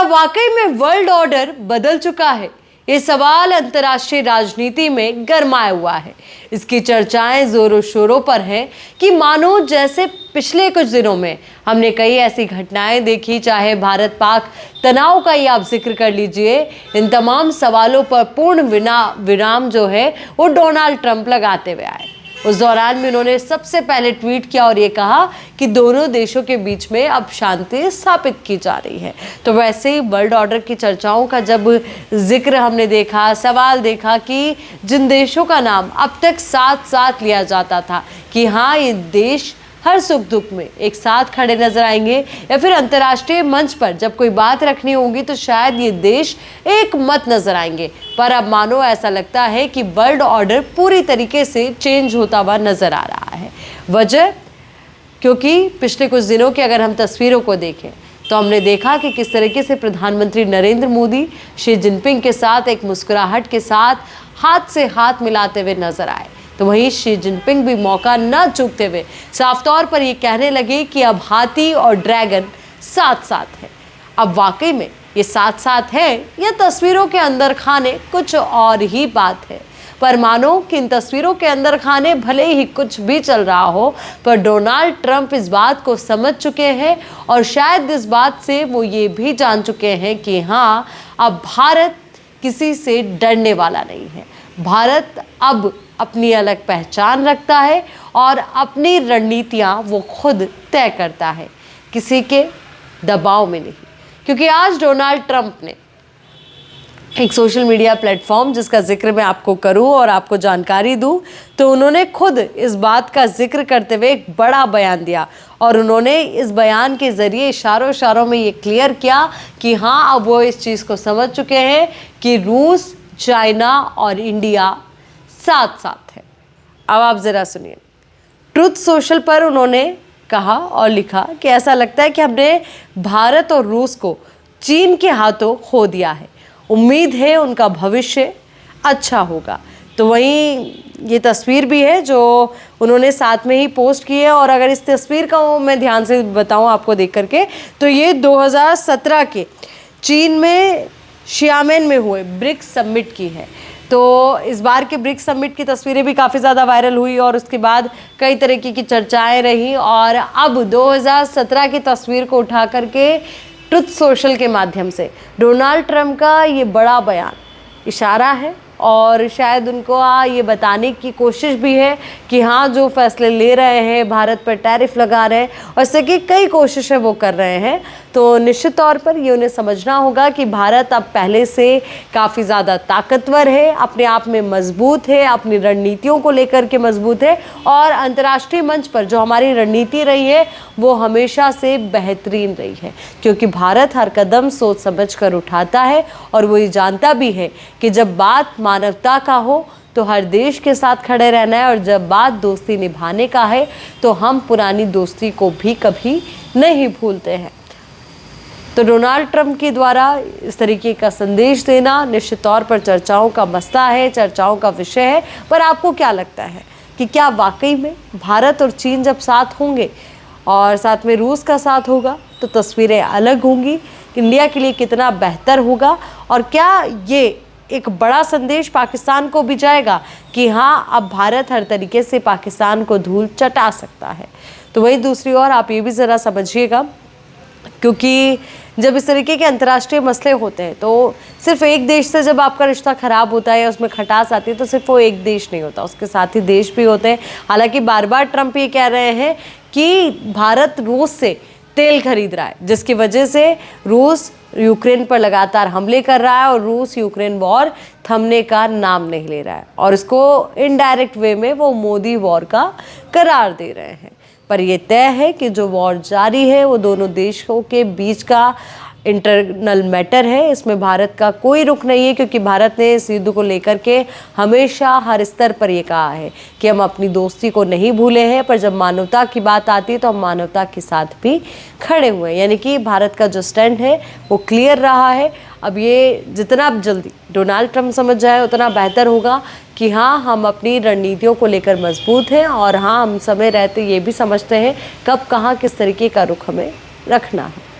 क्या वाकई में वर्ल्ड ऑर्डर बदल चुका है? ये सवाल अंतर्राष्ट्रीय राजनीति में गरमाया हुआ है। इसकी चर्चाएं जोरों शोरों पर हैं कि मानो जैसे पिछले कुछ दिनों में हमने कई ऐसी घटनाएं देखी, चाहे भारत पाक तनाव का ही आप जिक्र कर लीजिए, इन तमाम सवालों पर पूर्ण विराम जो है वो डोनाल्ड ट्रंप लगाते हुए आए। उस दौरान भी उन्होंने सबसे पहले ट्वीट किया और ये कहा कि दोनों देशों के बीच में अब शांति स्थापित की जा रही है। तो वैसे ही वर्ल्ड ऑर्डर की चर्चाओं का जब जिक्र हमने देखा, सवाल देखा कि जिन देशों का नाम अब तक साथ साथ लिया जाता था कि हाँ ये देश हर सुख दुख में एक साथ खड़े नजर आएंगे, या फिर अंतर्राष्ट्रीय मंच पर जब कोई बात रखनी होगी तो शायद ये देश एक मत नजर आएंगे, पर अब मानो ऐसा लगता है कि वर्ल्ड ऑर्डर पूरी तरीके से चेंज होता हुआ नजर आ रहा है। वजह क्योंकि पिछले कुछ दिनों की अगर हम तस्वीरों को देखें तो हमने देखा कि किस तरीके से प्रधानमंत्री नरेंद्र मोदी शी जिनपिंग के साथ एक मुस्कुराहट के साथ हाथ से हाथ मिलाते हुए नजर आए। तो वहीं शी जिनपिंग भी मौका न चूकते हुए साफ तौर पर ये कहने लगे कि अब हाथी और ड्रैगन साथ साथ है। अब वाकई में ये साथ साथ है या तस्वीरों के अंदर खाने कुछ और ही बात है। पर मानो कि इन तस्वीरों के अंदर खाने भले ही कुछ भी चल रहा हो, पर डोनाल्ड ट्रंप इस बात को समझ चुके हैं और शायद इस बात से वो ये भी जान चुके हैं कि हाँ अब भारत किसी से डरने वाला नहीं है। भारत अब अपनी अलग पहचान रखता है और अपनी रणनीतियां वो खुद तय करता है, किसी के दबाव में नहीं। क्योंकि आज डोनाल्ड ट्रंप ने एक सोशल मीडिया प्लेटफॉर्म जिसका जिक्र मैं आपको करूं और आपको जानकारी दूं, तो उन्होंने खुद इस बात का जिक्र करते हुए एक बड़ा बयान दिया और उन्होंने इस बयान के जरिए इशारों में ये क्लियर किया कि हाँ अब वो इस चीज़ को समझ चुके हैं कि रूस, चाइना और इंडिया साथ साथ है। अब आप ज़रा सुनिए। ट्रुथ सोशल पर उन्होंने कहा और लिखा कि ऐसा लगता है कि हमने भारत और रूस को चीन के हाथों खो दिया है। उम्मीद है उनका भविष्य अच्छा होगा। तो वहीं ये तस्वीर भी है जो उन्होंने साथ में ही पोस्ट की है। और अगर इस तस्वीर का मैं ध्यान से बताऊं आपको देख करके, तो ये 2017 के चीन में शियामेन में हुए ब्रिक्स समिट की है। तो इस बार के ब्रिक्स समिट की तस्वीरें भी काफ़ी ज़्यादा वायरल हुई और उसके बाद कई तरीके की चर्चाएं रही। और अब 2017 की तस्वीर को उठा करके ट्रुथ सोशल के माध्यम से डोनाल्ड ट्रंप का ये बड़ा बयान इशारा है और शायद उनको ये बताने की कोशिश भी है कि हाँ जो फैसले ले रहे हैं, भारत पर टैरिफ लगा रहे हैं और इससे की कई कोशिशें वो कर रहे हैं, तो निश्चित तौर पर ये उन्हें समझना होगा कि भारत अब पहले से काफ़ी ज़्यादा ताकतवर है, अपने आप में मजबूत है, अपनी रणनीतियों को लेकर के मजबूत है और अंतर्राष्ट्रीय मंच पर जो हमारी रणनीति रही है वो हमेशा से बेहतरीन रही है। क्योंकि भारत हर कदम सोच समझ कर उठाता है और वो ये जानता भी है कि जब बात मानवता का हो तो हर देश के साथ खड़े रहना है और जब बात दोस्ती निभाने का है तो हम पुरानी दोस्ती को भी कभी नहीं भूलते हैं। तो डोनाल्ड ट्रंप के द्वारा इस तरीके का संदेश देना निश्चित तौर पर चर्चाओं का मसला है, चर्चाओं का विषय है। पर आपको क्या लगता है कि क्या वाकई में भारत और चीन जब साथ होंगे और साथ में रूस का साथ होगा तो तस्वीरें अलग होंगी? इंडिया के लिए कितना बेहतर होगा और क्या ये एक बड़ा संदेश पाकिस्तान को भी जाएगा कि हाँ अब भारत हर तरीके से पाकिस्तान को धूल चटा सकता है? तो वही दूसरी ओर आप ये भी ज़रा समझिएगा, क्योंकि जब इस तरीके के अंतर्राष्ट्रीय मसले होते हैं तो सिर्फ एक देश से जब आपका रिश्ता ख़राब होता है या उसमें खटास आती है तो सिर्फ वो एक देश नहीं होता, उसके साथ ही देश भी होते हैं। हालांकि बार बार ट्रंप ये कह रहे हैं कि भारत रूस से तेल खरीद रहा है, जिसकी वजह से रूस यूक्रेन पर लगातार हमले कर रहा है और रूस यूक्रेन वॉर थमने का नाम नहीं ले रहा है और इसको इनडायरेक्ट वे में वो मोदी वॉर का करार दे रहे हैं। पर यह तय है कि जो वॉर जारी है वो दोनों देशों के बीच का इंटरनल मैटर है, इसमें भारत का कोई रुख नहीं है। क्योंकि भारत ने इस युद्ध को लेकर के हमेशा हर स्तर पर ये कहा है कि हम अपनी दोस्ती को नहीं भूले हैं, पर जब मानवता की बात आती है तो हम मानवता के साथ भी खड़े हुए हैं। यानी कि भारत का जो स्टैंड है वो क्लियर रहा है। अब ये जितना जल्दी डोनाल्ड ट्रंप समझ जाए उतना बेहतर होगा कि हाँ हम अपनी रणनीतियों को लेकर मजबूत हैं और हाँ हम समय रहते ये भी समझते हैं कब कहाँ किस तरीके का रुख हमें रखना है।